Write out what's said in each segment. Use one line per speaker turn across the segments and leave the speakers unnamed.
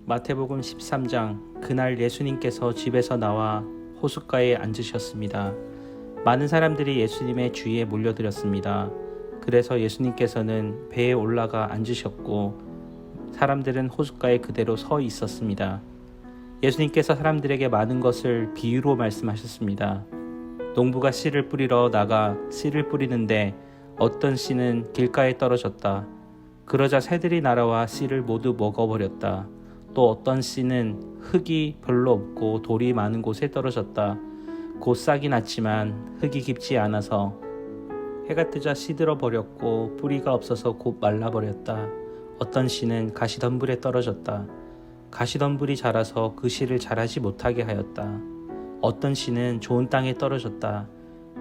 마태복음 13장. 그날 예수님께서 집에서 나와 호숫가에 앉으셨습니다. 많은 사람들이 예수님의 주위에 몰려들었습니다. 그래서 예수님께서는 배에 올라가 앉으셨고 사람들은 호숫가에 그대로 서 있었습니다. 예수님께서 사람들에게 많은 것을 비유로 말씀하셨습니다. 농부가 씨를 뿌리러 나가 씨를 뿌리는데 어떤 씨는 길가에 떨어졌다. 그러자 새들이 날아와 씨를 모두 먹어버렸다. 또 어떤 씨는 흙이 별로 없고 돌이 많은 곳에 떨어졌다. 곧 싹이 났지만 흙이 깊지 않아서 해가 뜨자 시들어 버렸고 뿌리가 없어서 곧 말라버렸다. 어떤 씨는 가시덤불에 떨어졌다. 가시덤불이 자라서 그 씨를 자라지 못하게 하였다. 어떤 씨는 좋은 땅에 떨어졌다.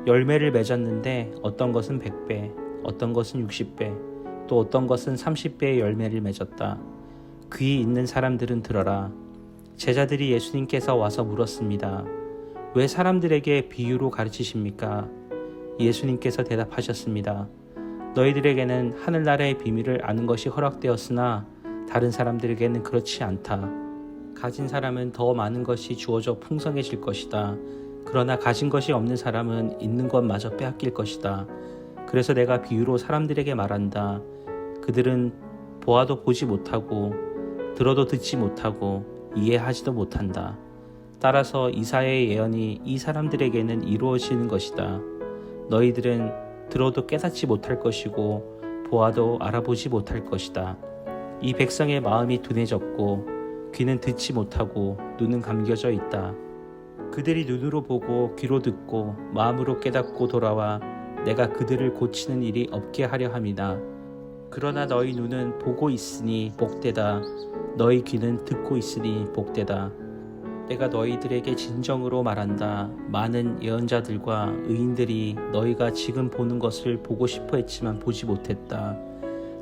열매를 맺었는데 어떤 것은 100배, 어떤 것은 60배, 또 어떤 것은 30배의 열매를 맺었다. 귀 있는 사람들은 들어라. 제자들이 예수님께서 와서 물었습니다. 왜 사람들에게 비유로 가르치십니까? 예수님께서 대답하셨습니다. 너희들에게는 하늘나라의 비밀을 아는 것이 허락되었으나 다른 사람들에게는 그렇지 않다. 가진 사람은 더 많은 것이 주어져 풍성해질 것이다. 그러나 가진 것이 없는 사람은 있는 것마저 빼앗길 것이다. 그래서 내가 비유로 사람들에게 말한다. 그들은 보아도 보지 못하고 들어도 듣지 못하고 이해하지도 못한다. 따라서 이사야의 예언이 이 사람들에게는 이루어지는 것이다. 너희들은 들어도 깨닫지 못할 것이고 보아도 알아보지 못할 것이다. 이 백성의 마음이 둔해졌고 귀는 듣지 못하고 눈은 감겨져 있다. 그들이 눈으로 보고 귀로 듣고 마음으로 깨닫고 돌아와 내가 그들을 고치는 일이 없게 하려 함이다. 그러나 너희 눈은 보고 있으니 복되다. 너희 귀는 듣고 있으니 복되다. 내가 너희들에게 진정으로 말한다. 많은 예언자들과 의인들이 너희가 지금 보는 것을 보고 싶어 했지만 보지 못했다.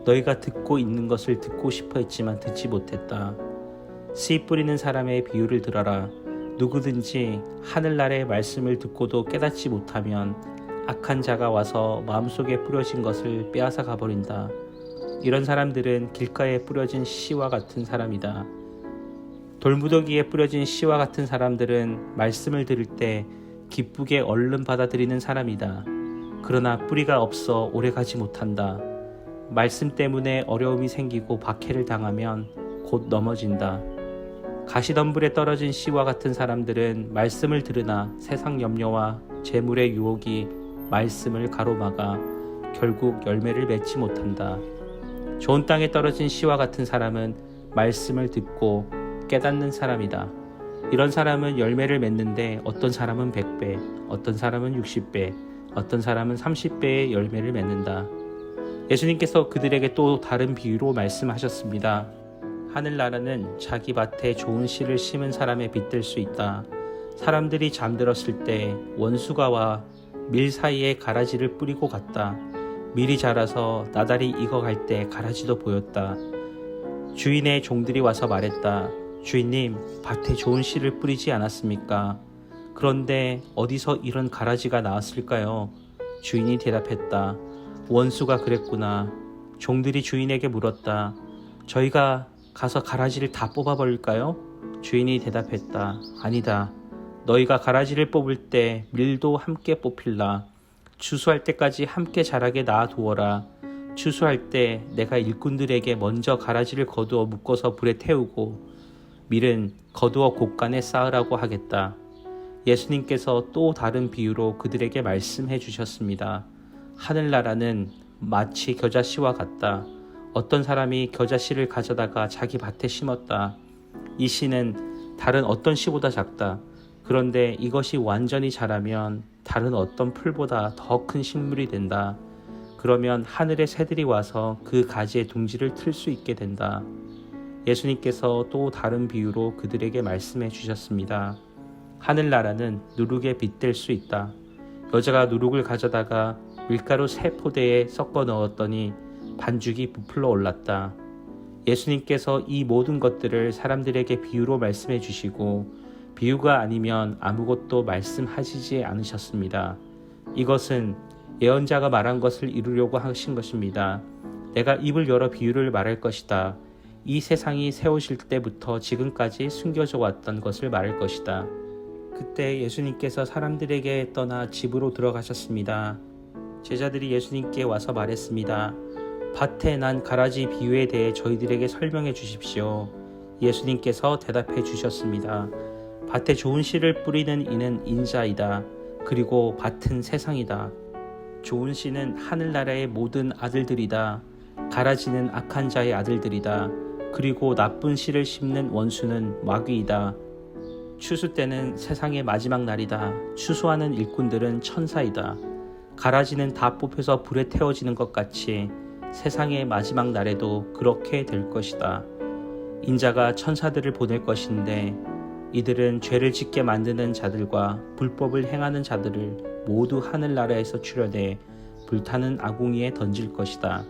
너희가 듣고 있는 것을 듣고 싶어 했지만 듣지 못했다. 씨 뿌리는 사람의 비유를 들어라. 누구든지 하늘나라의 말씀을 듣고도 깨닫지 못하면 악한 자가 와서 마음속에 뿌려진 것을 빼앗아 가버린다. 이런 사람들은 길가에 뿌려진 씨와 같은 사람이다. 돌무더기에 뿌려진 씨와 같은 사람들은 말씀을 들을 때 기쁘게 얼른 받아들이는 사람이다. 그러나 뿌리가 없어 오래가지 못한다. 말씀 때문에 어려움이 생기고 박해를 당하면 곧 넘어진다. 가시덤불에 떨어진 씨와 같은 사람들은 말씀을 들으나 세상 염려와 재물의 유혹이 말씀을 가로막아 결국 열매를 맺지 못한다. 좋은 땅에 떨어진 씨와 같은 사람은 말씀을 듣고 깨닫는 사람이다. 이런 사람은 열매를 맺는데 어떤 사람은 100배, 어떤 사람은 60배, 어떤 사람은 30배의 열매를 맺는다. 예수님께서 그들에게 또 다른 비유로 말씀하셨습니다. 하늘나라는 자기 밭에 좋은 씨를 심은 사람에 빗댈 수 있다. 사람들이 잠들었을 때 원수가 와 밀 사이에 가라지를 뿌리고 갔다. 밀이 자라서 나달이 익어갈 때 가라지도 보였다. 주인의 종들이 와서 말했다. 주인님, 밭에 좋은 씨를 뿌리지 않았습니까? 그런데 어디서 이런 가라지가 나왔을까요? 주인이 대답했다. 원수가 그랬구나. 종들이 주인에게 물었다. 저희가 가서 가라지를 다 뽑아버릴까요? 주인이 대답했다. 아니다. 너희가 가라지를 뽑을 때 밀도 함께 뽑힐라. 추수할 때까지 함께 자라게 놔두어라. 추수할 때 내가 일꾼들에게 먼저 가라지를 거두어 묶어서 불에 태우고 밀은 거두어 곳간에 쌓으라고 하겠다. 예수님께서 또 다른 비유로 그들에게 말씀해 주셨습니다. 하늘나라는 마치 겨자씨와 같다. 어떤 사람이 겨자씨를 가져다가 자기 밭에 심었다. 이 씨는 다른 어떤 씨보다 작다. 그런데 이것이 완전히 자라면 다른 어떤 풀보다 더 큰 식물이 된다. 그러면 하늘의 새들이 와서 그 가지에 둥지를 틀 수 있게 된다. 예수님께서 또 다른 비유로 그들에게 말씀해 주셨습니다. 하늘나라는 누룩에 빗댈 수 있다. 여자가 누룩을 가져다가 밀가루 3포대에 섞어 넣었더니 반죽이 부풀러 올랐다. 예수님께서 이 모든 것들을 사람들에게 비유로 말씀해 주시고 비유가 아니면 아무것도 말씀하시지 않으셨습니다. 이것은 예언자가 말한 것을 이루려고 하신 것입니다. 내가 입을 열어 비유를 말할 것이다. 이 세상이 세우실 때부터 지금까지 숨겨져 왔던 것을 말할 것이다. 그때 예수님께서 사람들에게 떠나 집으로 들어가셨습니다. 제자들이 예수님께 와서 말했습니다. 밭에 난 가라지 비유에 대해 저희들에게 설명해 주십시오. 예수님께서 대답해 주셨습니다. 밭에 좋은 씨를 뿌리는 이는 인자이다. 그리고 밭은 세상이다. 좋은 씨는 하늘나라의 모든 아들들이다. 가라지는 악한 자의 아들들이다. 그리고 나쁜 씨를 심는 원수는 마귀이다. 추수 때는 세상의 마지막 날이다. 추수하는 일꾼들은 천사이다. 가라지는 다 뽑혀서 불에 태워지는 것 같이 세상의 마지막 날에도 그렇게 될 것이다. 인자가 천사들을 보낼 것인데 이들은 죄를 짓게 만드는 자들과 불법을 행하는 자들을 모두 하늘나라에서 추려내 불타는 아궁이에 던질 것이다.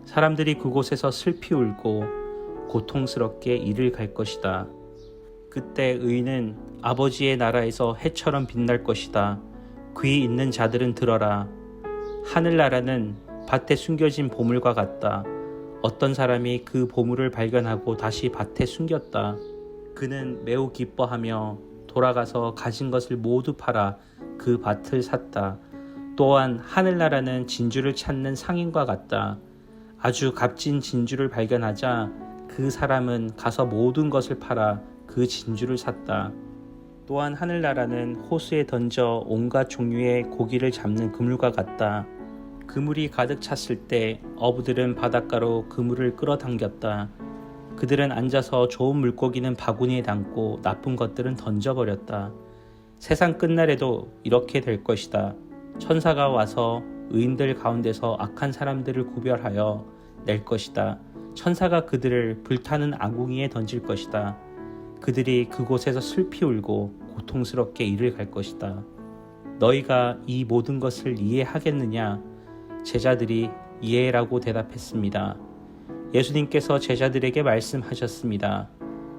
사람들이 그곳에서 슬피 울고 고통스럽게 이를 갈 것이다. 그때 의인은 아버지의 나라에서 해처럼 빛날 것이다. 귀 있는 자들은 들어라. 하늘나라는 밭에 숨겨진 보물과 같다. 어떤 사람이 그 보물을 발견하고 다시 밭에 숨겼다. 그는 매우 기뻐하며 돌아가서 가진 것을 모두 팔아 그 밭을 샀다. 또한 하늘나라는 진주를 찾는 상인과 같다. 아주 값진 진주를 발견하자 그 사람은 가서 모든 것을 팔아 그 진주를 샀다. 또한 하늘나라는 호수에 던져 온갖 종류의 고기를 잡는 그물과 같다. 그물이 가득 찼을 때 어부들은 바닷가로 그물을 끌어당겼다. 그들은 앉아서 좋은 물고기는 바구니에 담고 나쁜 것들은 던져버렸다. 세상 끝날에도 이렇게 될 것이다. 천사가 와서 의인들 가운데서 악한 사람들을 구별하여 낼 것이다. 천사가 그들을 불타는 아궁이에 던질 것이다. 그들이 그곳에서 슬피 울고 고통스럽게 이를 갈 것이다. 너희가 이 모든 것을 이해하겠느냐? 제자들이 이해라고 대답했습니다. 예수님께서 제자들에게 말씀하셨습니다.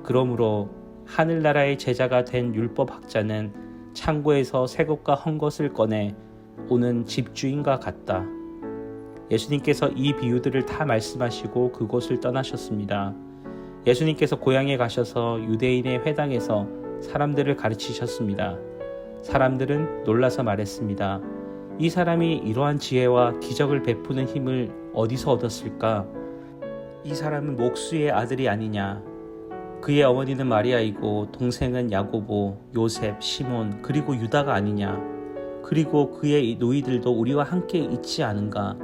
그러므로 하늘나라의 제자가 된 율법학자는 창고에서 새 것과 헌 것을 꺼내 오는 집주인과 같다. 예수님께서 이 비유들을 다 말씀하시고 그곳을 떠나셨습니다. 예수님께서 고향에 가셔서 유대인의 회당에서 사람들을 가르치셨습니다. 사람들은 놀라서 말했습니다. 이 사람이 이러한 지혜와 기적을 베푸는 힘을 어디서 얻었을까? 이 사람은 목수의 아들이 아니냐? 그의 어머니는 마리아이고 동생은 야고보, 요셉, 시몬 그리고 유다가 아니냐? 그리고 그의 노이들도 우리와 함께 있지 않은가?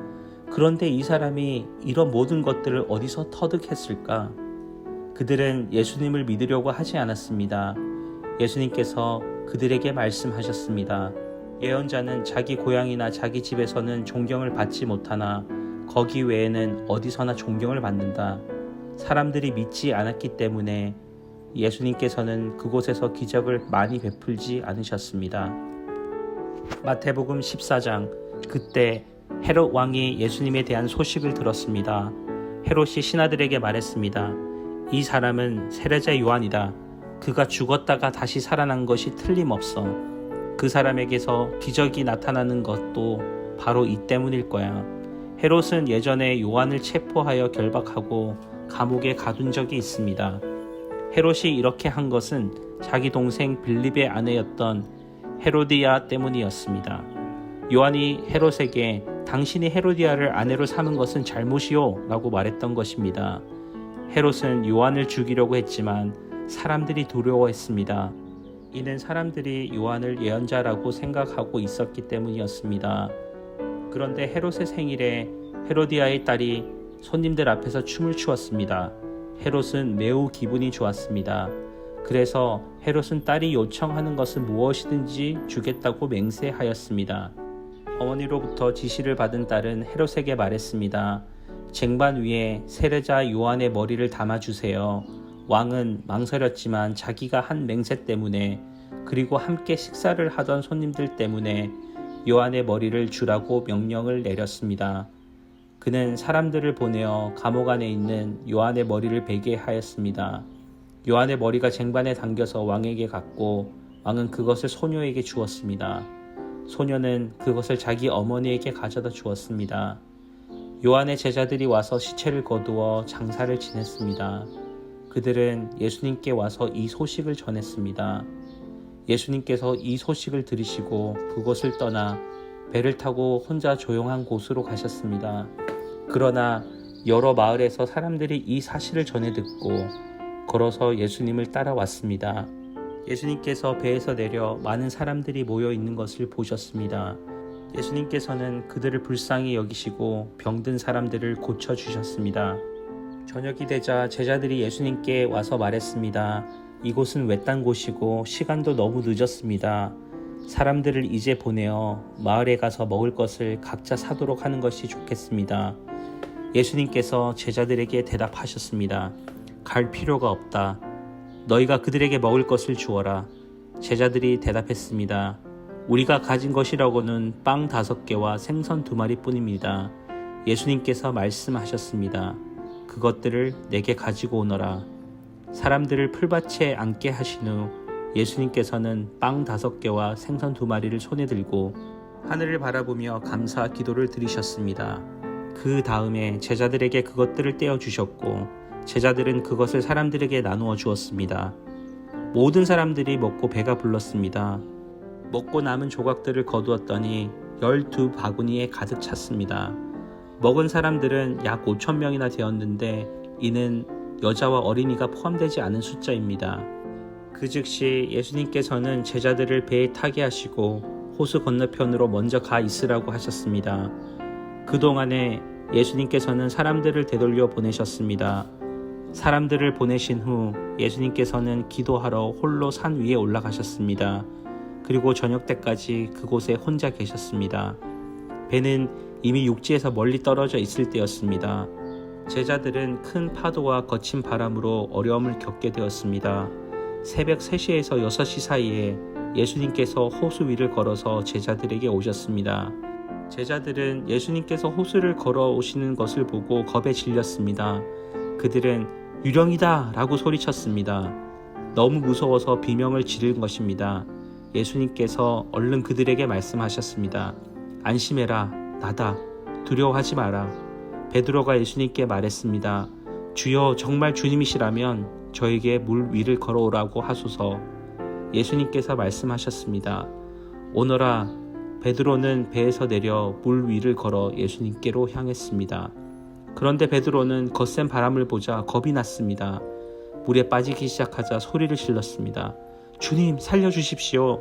그런데 이 사람이 이런 모든 것들을 어디서 터득했을까? 그들은 예수님을 믿으려고 하지 않았습니다. 예수님께서 그들에게 말씀하셨습니다. 예언자는 자기 고향이나 자기 집에서는 존경을 받지 못하나 거기 외에는 어디서나 존경을 받는다. 사람들이 믿지 않았기 때문에 예수님께서는 그곳에서 기적을 많이 베풀지 않으셨습니다. 마태복음 14장. 그때 헤롯 왕이 예수님에 대한 소식을 들었습니다. 헤롯이 신하들에게 말했습니다. 이 사람은 세례자 요한이다. 그가 죽었다가 다시 살아난 것이 틀림없어. 그 사람에게서 기적이 나타나는 것도 바로 이 때문일 거야. 헤롯은 예전에 요한을 체포하여 결박하고 감옥에 가둔 적이 있습니다. 헤롯이 이렇게 한 것은 자기 동생 빌립의 아내였던 헤로디아 때문이었습니다. 요한이 헤롯에게 당신이 헤로디아를 아내로 삼은 것은 잘못이요 라고 말했던 것입니다. 헤롯은 요한을 죽이려고 했지만 사람들이 두려워했습니다. 이는 사람들이 요한을 예언자라고 생각하고 있었기 때문이었습니다. 그런데 헤롯의 생일에 헤로디아의 딸이 손님들 앞에서 춤을 추었습니다. 헤롯은 매우 기분이 좋았습니다. 그래서 헤롯은 딸이 요청하는 것은 무엇이든지 주겠다고 맹세하였습니다. 어머니로부터 지시를 받은 딸은 헤롯에게 말했습니다. 쟁반 위에 세례자 요한의 머리를 담아주세요. 왕은 망설였지만 자기가 한 맹세 때문에 그리고 함께 식사를 하던 손님들 때문에 요한의 머리를 주라고 명령을 내렸습니다. 그는 사람들을 보내어 감옥 안에 있는 요한의 머리를 베게 하였습니다. 요한의 머리가 쟁반에 담겨서 왕에게 갔고 왕은 그것을 소녀에게 주었습니다. 소녀는 그것을 자기 어머니에게 가져다 주었습니다. 요한의 제자들이 와서 시체를 거두어 장사를 지냈습니다. 그들은 예수님께 와서 이 소식을 전했습니다. 예수님께서 이 소식을 들으시고 그곳을 떠나 배를 타고 혼자 조용한 곳으로 가셨습니다. 그러나 여러 마을에서 사람들이 이 사실을 전해 듣고 걸어서 예수님을 따라왔습니다. 예수님께서 배에서 내려 많은 사람들이 모여 있는 것을 보셨습니다. 예수님께서는 그들을 불쌍히 여기시고 병든 사람들을 고쳐주셨습니다. 저녁이 되자 제자들이 예수님께 와서 말했습니다. 이곳은 외딴 곳이고 시간도 너무 늦었습니다. 사람들을 이제 보내어 마을에 가서 먹을 것을 각자 사도록 하는 것이 좋겠습니다. 예수님께서 제자들에게 대답하셨습니다. 갈 필요가 없다. 너희가 그들에게 먹을 것을 주어라. 제자들이 대답했습니다. 우리가 가진 것이라고는 빵 5개와 생선 2마리뿐입니다. 예수님께서 말씀하셨습니다. 그것들을 내게 가지고 오너라. 사람들을 풀밭에 앉게 하신 후 예수님께서는 빵 5개와 생선 2마리를 손에 들고 하늘을 바라보며 감사 기도를 드리셨습니다. 그 다음에 제자들에게 그것들을 떼어 주셨고 제자들은 그것을 사람들에게 나누어 주었습니다. 모든 사람들이 먹고 배가 불렀습니다. 먹고 남은 조각들을 거두었더니 12바구니에 가득 찼습니다. 먹은 사람들은 약 5,000명이나 되었는데 이는 여자와 어린이가 포함되지 않은 숫자입니다. 그 즉시 예수님께서는 제자들을 배에 타게 하시고 호수 건너편으로 먼저 가 있으라고 하셨습니다. 그동안에 예수님께서는 사람들을 되돌려 보내셨습니다. 사람들을 보내신 후 예수님께서는 기도하러 홀로 산 위에 올라가셨습니다. 그리고 저녁 때까지 그곳에 혼자 계셨습니다. 배는 이미 육지에서 멀리 떨어져 있을 때였습니다. 제자들은 큰 파도와 거친 바람으로 어려움을 겪게 되었습니다. 새벽 3시에서 6시 사이에 예수님께서 호수 위를 걸어서 제자들에게 오셨습니다. 제자들은 예수님께서 호수를 걸어오시는 것을 보고 겁에 질렸습니다. 그들은 유령이다 라고 소리쳤습니다. 너무 무서워서 비명을 지른 것입니다. 예수님께서 얼른 그들에게 말씀하셨습니다. 안심해라, 나다. 두려워하지 마라. 베드로가 예수님께 말했습니다. 주여, 정말 주님이시라면 저에게 물 위를 걸어오라고 하소서. 예수님께서 말씀하셨습니다. 오너라. 베드로는 배에서 내려 물 위를 걸어 예수님께로 향했습니다. 그런데 베드로는 거센 바람을 보자 겁이 났습니다. 물에 빠지기 시작하자 소리를 질렀습니다. 주님, 살려주십시오.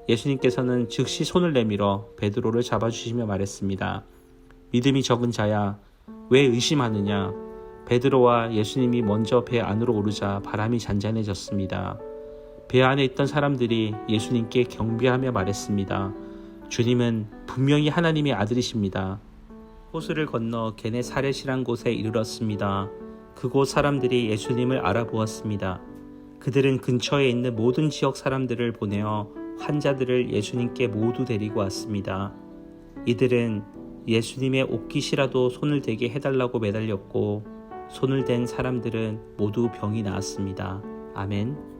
예수님께서는 즉시 손을 내밀어 베드로를 잡아주시며 말했습니다. 믿음이 적은 자야, 왜 의심하느냐? 베드로와 예수님이 먼저 배 안으로 오르자 바람이 잔잔해졌습니다. 배 안에 있던 사람들이 예수님께 경배하며 말했습니다. 주님은 분명히 하나님의 아들이십니다. 호수를 건너 게네사렛이란 곳에 이르렀습니다. 그곳 사람들이 예수님을 알아보았습니다. 그들은 근처에 있는 모든 지역 사람들을 보내어 환자들을 예수님께 모두 데리고 왔습니다. 이들은 예수님의 옷깃이라도 손을 대게 해달라고 매달렸고 손을 댄 사람들은 모두 병이 나았습니다. 아멘.